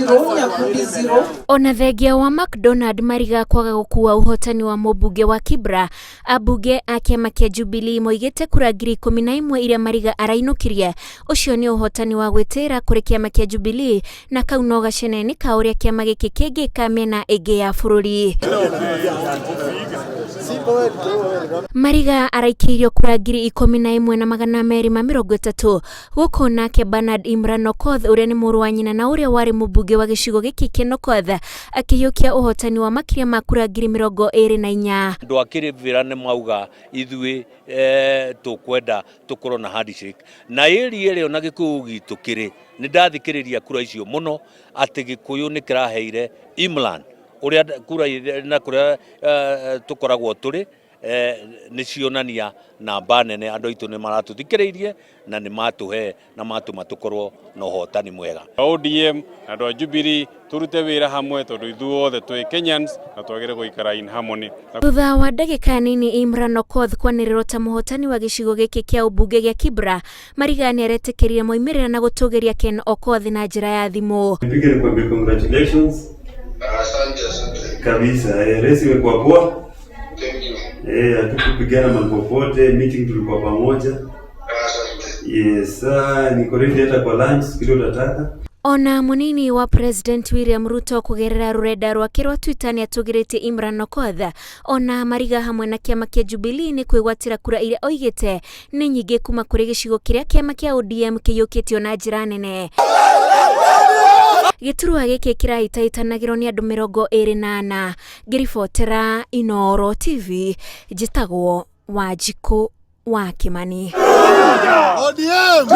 0 Nyakundi 0. Ona thengia wa McDonald Mariga kwaga gukua uhotani wa mũmbunge wa Kibra, ambunge a kĩama kĩa Jubilee moigĩte kura 11,000 iria Mariga arainukirie. Ucio ni uhotani wa gwĩtĩra kũrĩ kĩama kĩa Jubilee na kau no gaceneni ka ũrĩa kĩama gĩkĩ kĩngĩ ka mĩena ĩngĩ ya bũrũri. Mariga araikĩirio kura 11,230 gũkũ nake Bernard Imran Okoth ũrĩa nĩ mũrũ wa nyina na ũrĩa warĩ mũmbunge wa gĩcigo gĩkĩ kĩa Okoth akĩiyũkia uhotani wa makĩria ma kura 24,000. Andũ akĩrĩvĩra nĩ mauga ithuĩ tũkwenda tũkorwo na handshake na ĩrĩa na Gĩkũyũ gitũ kĩrĩ nĩ ndathikĩrĩria kura icio mũno atĩ Gĩkũyũ nĩ kĩraheire Imran ũrĩa kura na kũrĩa tũkoragwo tũrĩ nĩ cionania namba nene. Andũ aitũ nĩ maratũthikĩrĩirie na nĩ matũhe na matũma tũkorwo na ũhotani mwega. ODM na andũ a Jubilee turute wĩra hamwe tondũ ithuothe twĩ Kenyans na twagĩrĩire gũikara in harmony. Thutha wa ndagĩka nini Imran Okoth kwanĩrĩrwo ta mũhotani wa gĩcigo gĩkĩ kĩa ũmbunge gĩa Kibra, Mariga nĩ aretĩkĩrire moimĩrĩra na gũtũgĩria Ken Okoth na njĩra ya thimũ. Nipige nikwambie congratulations. Asante. Kabisa, resi imekuwa poa. Thank you. Hatukupigana mahali popote, meeting tulikuwa pamoja. Asante. Yes, niko ready hata kwa lunch kile utataka. Ona munini wa President William Ruto kugerera rurenda rwake rwa Twitter nĩ atũgĩrĩte Imran Okoth. Ona Mariga hamwe na kĩama kĩa Jubilee nĩ kwĩgwatĩra kura iria oigĩte nĩ nyingĩ kuma kũrĩ gĩcigo kĩrĩa kĩama kĩa ODM kĩiyũkĩtio na njĩra nene. Gĩturwa gĩkĩ kĩrahĩtahĩtanagĩrwo nĩ andũ 24. Ngĩribotera Inooro TV, njĩtagwo Wanjikũ wa Kimani. ODM!